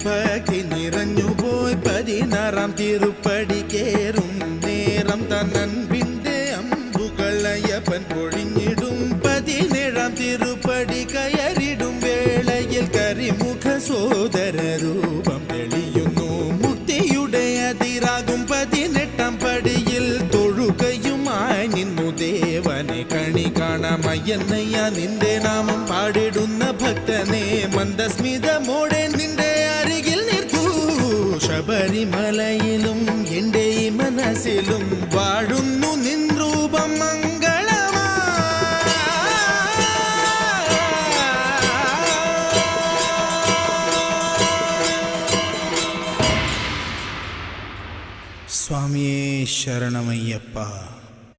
ഭക്തി നിറഞ്ഞുപോയി 16-ാം തിരുപ്പടി കേറും നേരം തന്നൻപിന്റെ അമ്പുകളയ്യപ്പൻ പൊഴിഞ്ഞിടും 17-ാം തിരുപ്പടി കയറിടും വേളയിൽ കരിമുഖ സോദര രൂപം തെളിയുന്നു മുക്തിയുടെ അതിരാകും 18-ാം പടിയിൽ തൊഴുകയുമായി നിന്നു ദേവനെ കണി കാണാമയ്യന്നയ്യ നിന്റെ നാമം പാടിടുന്ന ഭക്തനെ മന്ദസ്മിതമോടെ നിന്റെ അരികിൽ നിൽക്കൂ ശബരിമലയിലും എൻ്റെ ഈ മനസ്സിലും വാഴുന്നു നിൻ രൂപം മംഗളമാ സ്വാമിയേ ശരണമയ്യപ്പ.